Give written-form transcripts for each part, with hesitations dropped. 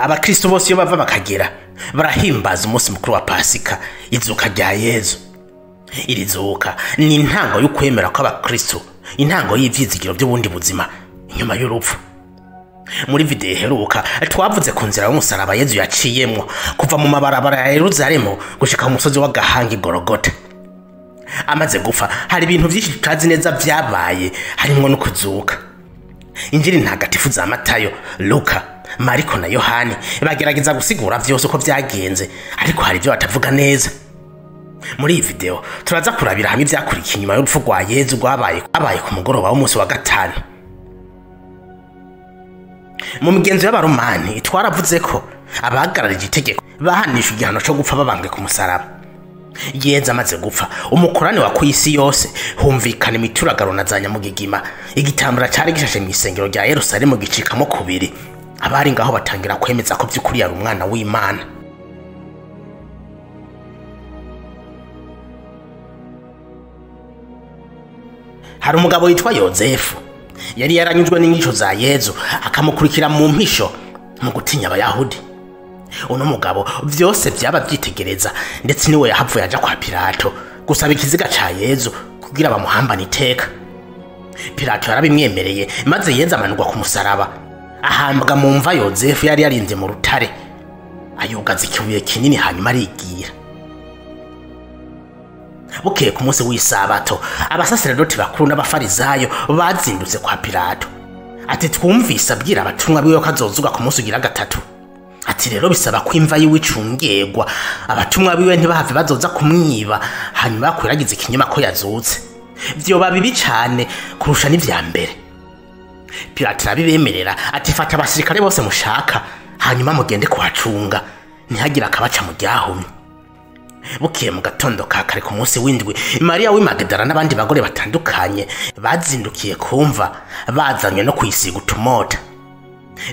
Abakristo bose iyo bava bakagera barahimbaza umunsi mukuru wa Pasika, izuka rya Yezu. Iri zuka ni intango y'ukwemera kw'abakristo, intango y'ivyizigiro by'ubundi buzima nyuma y'urupfu. Muri video iheruka twavuze ku nzira y'umusaraba Yezu yaciyemwo kuva mu mabarabara ya Yerusalemu gushika mu musozi w'agahanga Golgota. Amaze gupfa hari ibintu byinshi tutazi neza vyabaye, harimwo no kuzuka. Injiri ntagatifu za Matayo, Luka, Mariko na Yohani bagerageza gusigura vyose uko vyagenze, ariko hari ibyo batavuga neza. Muri iyi video turaza kurabira hamwe ivyakurikiye inyuma y'urupfu rwa Yezu rwabaye ku mugoroba w'umunsi wa gatanu. Mu migenzo y'abaromani twaravuze ko abahagararije itegeko bahanishwa igihano cyo gupfa babambwe ku musaraba. Yezu amaze gupfa, umukorane wa kw'isi yose humvikana imituragaro na za nyamugigima. Igitambara cyari gishashe mu isengero rya Yerusalemu gicikamo kubiri. Abari ngaho batangira kwemeza ko by'ukuri yari umwana w'Imana. Hari umugabo witwa Yozefu, yari yaranyuzwe n'inyigisho za Yezu akamukurikira mu mpisho mu gutinya Abayahudi. Uno mugabo vyose byaba byitegereza, ndetse niwe yahavuye aja kwa Pilato gusaba ikiziga ca Yezu kugira bamuhambane iteka. Pilato yarabimwemereye, maze Yezu amanurwa ku musaraba, ahambwa mu mva Yozefu yari yarinze mu rutare, ayugaza ikibuye kinini hanyuma arigira. Bukeye ku munsi w'isabato abasaserdoti bakuru n'abafarizayo bazindutse kwa Pilato. Ati twumvise abwira abatumwa biwe ko azozuka ku munsi ugira gatatu. Ati rero bisaba ko imva yiwe icungerwa, abatumwa biwe ntibahave bazoza kumwiba hanyuma bakwiragiza ikinyoma ko yazutse. Vyoba bibi cane kurusha n'ivya mbere. Pilato arabibemerera, ati fata abasirikare bose mushaka hanyuma mugende kuhacunga, ntihagira akabaca mu ryahumye. Bukeye mu gatondo ka kare ku munsi w'indwi, Mariya w'i Magdala n'abandi bagore batandukanye bazindukiye kumva, bazanywe no kwisiga utumota.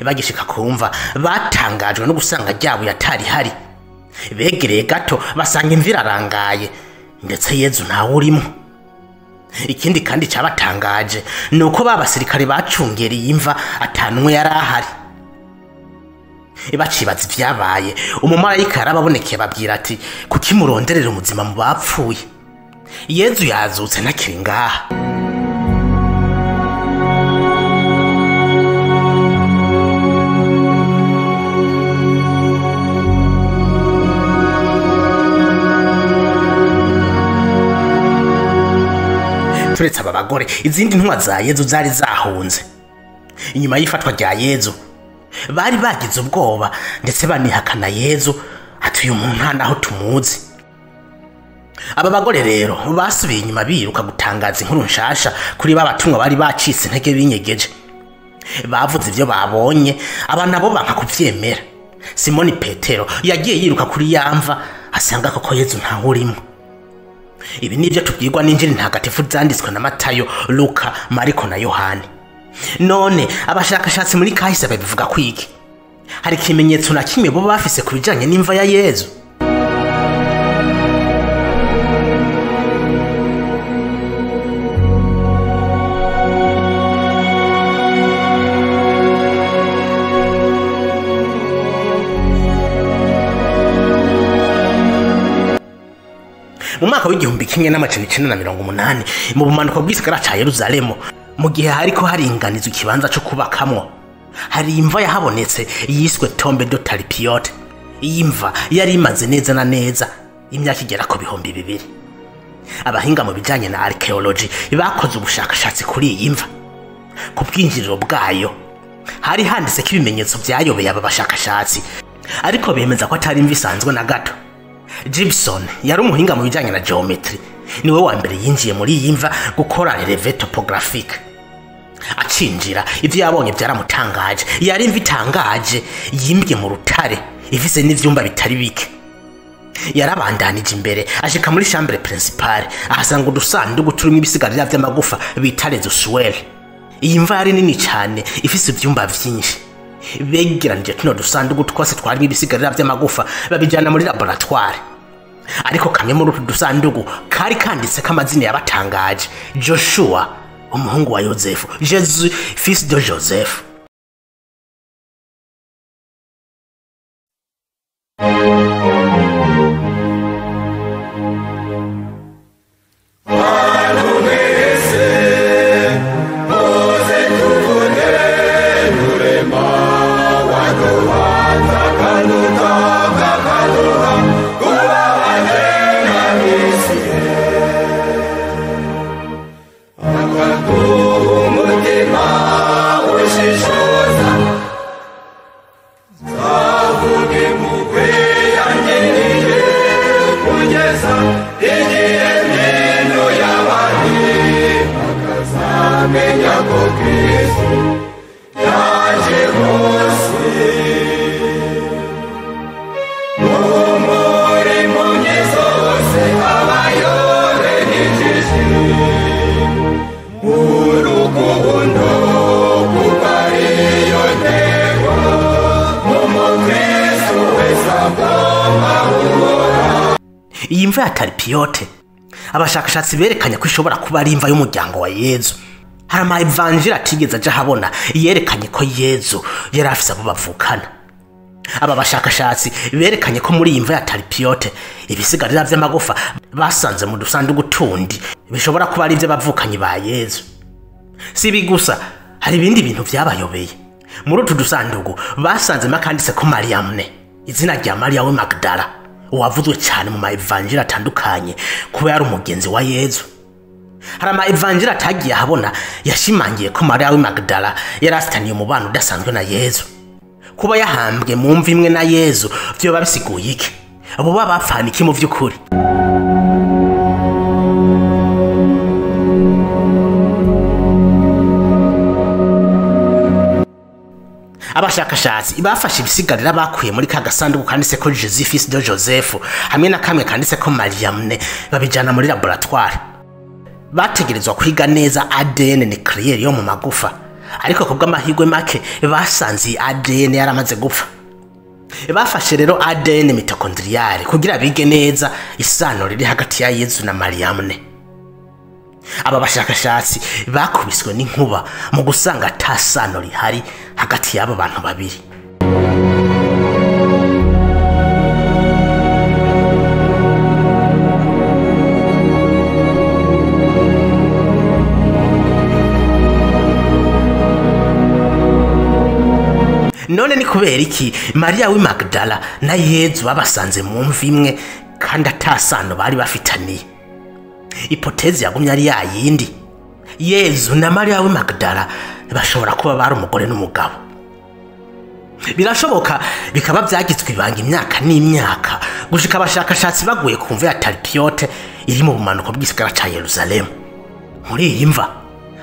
Bagishika kumva batangajwe no gusanga ryabuye atari hari. Begereye gato basanga imva irarangaye, ndetse Yezu ntawe urimo. Ikindi kandi cyabatangaje ni uko babasirikare bacungereye imva atanumwe yari ahari. Bacibaza ivyabaye, umumarayika yarababonekeye babwira ati kuki muronderera umuzima mu bapfuye? Yezu yazutse ntakiri ngaha. Turetse aba bagore, izindi ntumwa za Yezu zari zahunze. Inyuma y'ifatwa rya Yezu bari bagize ubwoba, ndetse banihakana Yezu ati uyu muntu nta naho tumuzi. Aba bagore rero basubiye inyuma biruka gutangaza inkuru nshasha kuri babatumwa bari bacitse intege binyegeje. Bavuze ivyo babonye, aba nabo banka kuvyemera. Simoni Petero yagiye yiruka kuri yamva asanga koko Yezu ntawe urimo. Ibi nivyo tubwirwa n'injiri ntagatifu zanditswe na Matayo, Luka, Mariko na Yohani. None abashakashatsi muri kahise babivuga kwiki? Hari ikimenyetso na kimwe bo bafise kubijanye n'imva ya Yezu? Mu mwaka w'igihumbi kimwe n'amajana icenda na mirongo umunani mu bumanuko bw'igisagara ca Yerusalemu, mu gihe hariko haringanizwa ikibanza cyo kubakamwo, hari imva yahabonetse yiswe Tombe do Talipiote. Iyi mva yari imaze neza na neza imyaka igera ku 200. Abahinga mu bijanye na archaeology bakoze ubushakashatsi kuri iyi mva. Ku bwinjiriro bwayo hari handitse ko ibimenyetso byayobeye aba bashakashatsi, ariko bemeza ko atari imva isanzwe na gato. Gibson yari umuhinga mu bijanye na geometry, niwe wa mbere yinjiye muri iyi mva gukora releve topographique. Acinjira ivyo yabonye byaramutangaje. Yari imva itangaje yimbye mu rutare, ifise n'ivyumba bitari bike. Yarabandanije imbere ashika muri chambre principale, ahasanga udusandugu turimo ibisigarira vy'amagufa bita les ossuaires. Iyi mva yari nini cyane, ifise ivyumba vyinshi. Begeranije tuno dusandugu twose twarimo ibisigarira vy'amagufa babijana muri laboratoire. Ariko kamwe muri utu dusandugu kari kanditse k'amazina yabatangaje: Joshua, umuhungu wa Yozefu, Jesus, fils de Joseph. Iyi mva ya Talipiyote abashakashatsi berekanye ko ishobora kuba ari imva y'umuryango wa Yezu. Hari ama evangelii atigeze aja habona yerekanye ko Yezu yari afise abo bavukana. Aba bashakashatsi berekanye ko muri iyi mva ya Talipiyote ibisigarira vy'amagufa basanze mu dusanduku tundi bishobora kuba ari vy'abavukanyi ba Yezu. Sibi gusa, hari ibindi bintu vyabayobeye. Muri utu dusanduku basanze makanditse ko Mariamne, izina rya Maria we Magdala, uwavuzwe cyane mu ma evangelii atandukanye kuba yari umugenzi wa Yezu. Hari ama evangelii atagiye habona yashimangiye ko Maria we Magdala yari afitaniye umubano udasanzwe na Yezu. Kuba yahambwe mu mva imwe na Yezu vyo babisiguye iki? Abo bapfana iki mu vy'ukuri? Abashakashatsi bafashe ibisigarira bakuye muri ka gasanduku kanditse ko Jésus fils de Joseph hamwe na kamwe kanditse ko Mariamne babijana muri laboratoire. Bategerezwa kwiga neza ADN nucléaire yo mu magufa, ariko kubwa amahirwe make basanze ADN yaramaze gupfa. Bafashe rero ADN mitochondriale kugira bige neza isano riri hagati ya Yezu na Mariamne. Aba bashakashatsi bakubiswe n'inkuba mu gusanga atasano rihari hagati y'abo bantu babiri. None ni kubera iki Maria we Magdala na Yezu babasanze mu mva imwe kandi atasano bari bafitaniye? Ipotezi yagumye ari yayindi. Yezu na Maria we Magdala bashobora kuba bari umugore n'umugabo. Birashoboka bikaba byagitswe ibanga imyaka n'imyaka gushika abashakashatsi baguye ku mva ya Talipiyote iri mu bumanuko bw'igisagara ca Yerusalemu. Muri iyi mva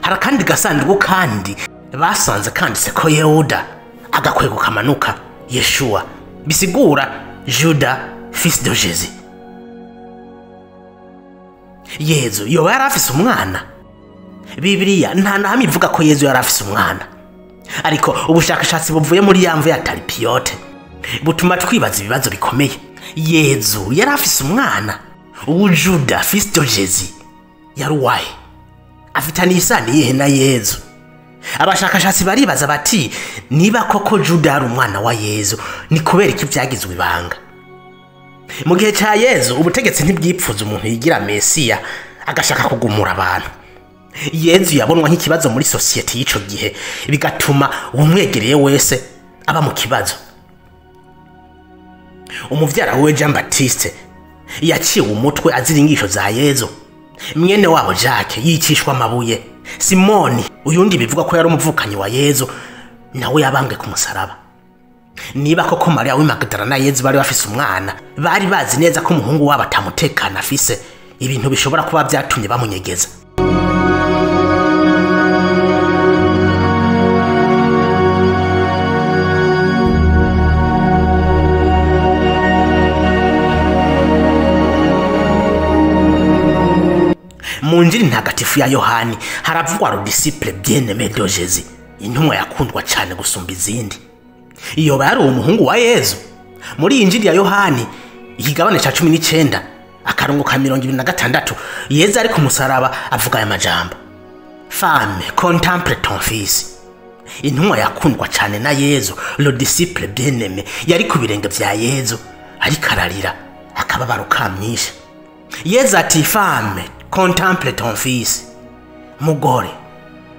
hari kandi gasanduku kandi basanze kanditse ko Yehuda agakwego kamanuka Yeshua, bisigura Juda fils de Jésus. Yezu yoba yari afise umwana? Bibiliya nta nahamwe ivuga ko Yezu yari afise umwana, ariko ubushakashatsi buvuye muri ya mva ya Talipiyote butuma twibaza ibibazo bikomeye. Yezu yari afise umwana? Uwo Juda fils de Jésus yari uwahe? Afitaniye isano iyihe na Yezu? Abashakashatsi baribaza bati niba koko Juda ari umwana wa Yezu ni kubera iki byagizwe ibanga. Mu gihe cya Yezu ubutegetsi ntibwipfuza umuntu yigira Mesiya agashaka kugumura abantu. Yezu yabonwa nk'ikibazo muri society y'ico gihe bigatuma umwegereye wese aba mu kibazo. Umuvyara we Jean Baptiste yaciwe umutwe azira ingisho za Yezu. Mwene wabo Jacques yicishwa amabuye. Simoni uyundi bivuga ko yari umuvukanyi wa Yezu nawe yabambwe ku musaraba. Niba koko Maria we Magdala na Yezu bari bafise umwana, bari bazi neza ko umuhungu wabo atamutekana afise, ibintu bishobora kuba byatumye bamunyegeza. Mu Injili ntagatifu ya Yohani haravugwa le disciple bien-aimé de Jésus, intumwa yakundwa cyane gusumba izindi. Iyo bari umuhungu wa Yezu. Muri Injili ya Yohani ikigabane ca 19 akarongo ka 26 Yezu ari ku musaraba avuga aya majambo: Femme, contemple ton fils. Intumwa yakundwa cyane na Yezu, le disciple bien-aimé, yari ku birenge vya Yezu ariko ararira akababaro kamwishe. Yezu ati femme contemple ton fils, mugore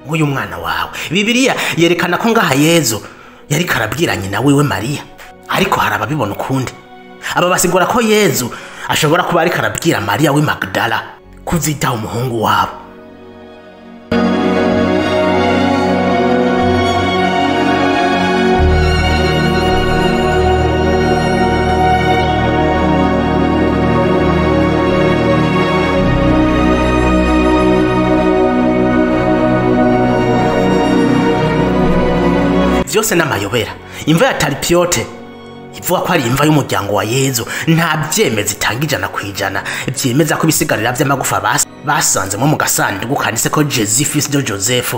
nguyu mwana wawe. Bibiliya yerekana ko ngaha Yezu yari karabwira nyina wiwe Mariya, ariko harababibona ukundi. Aba basigura ko Yezu ashobora kuba ari karabwira Mariya wi Magdala kuzitaho umuhungu wabo. Vyose n'amayobera. Imva ya Talipiote ivuga ko ari imva y'umuryango wa Yezu, nta byemeza itanga 100% byemeza ko ibisigarira by'amagufa basanzemo mu gasanduku kanditse ko Jésus fils de Joseph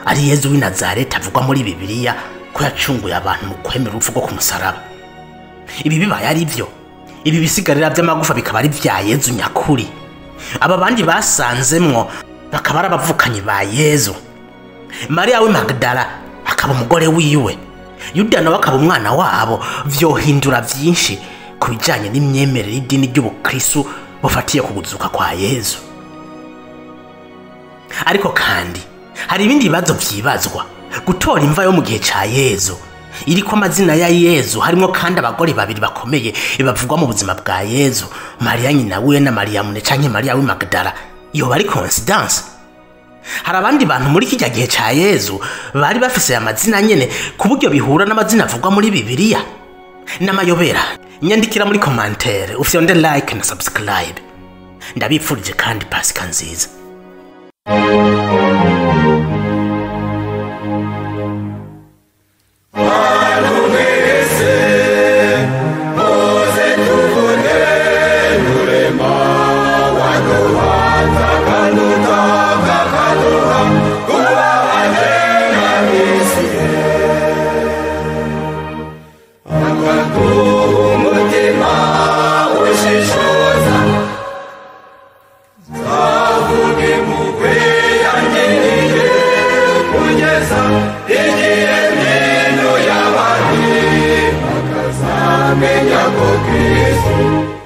ari Yezu w'i Nazareth avugwa muri Bibiliya ko yacunguye abantu mu kwemera urupfu rwo ku musaraba. Ibi bibaye ari byo, ibi bisigarira by'amagufa bikaba ari vya Yezu nyakuri. Aba bandi basanzemwo bakaba ari abavukanyi ba Yezu. Mariya w'i Magdala akaba umugore wiwe, Yuda nawe akaba umwana wabo. Vyohindura vyinshi ku bijanye n'imyemerere y'idini ry'ubukristo bufatiye ku kuzuka kwa Yezu. Ariko kandi hari ibindi bibazo vyibazwa. Gutora imva yo mu gihe ca Yezu iriko amazina ya Yezu, harimo kandi abagore babiri bakomeye bavugwa mu buzima bwa Yezu, Mariya nyina wiwe na Mariyamu canke Mariya w'i Magdala, iyo bari coincidence? Hari abandi bantu muri kijya gihe ca Yezu bari bafise amazina nyene ku buryo bihura n'amazina avugwa muri Bibiliya? N'amayobera. Nyandikira muri commentaire, ufyonde like na subscribe. Ndabipfurije kandi Pasika nziza. Cristo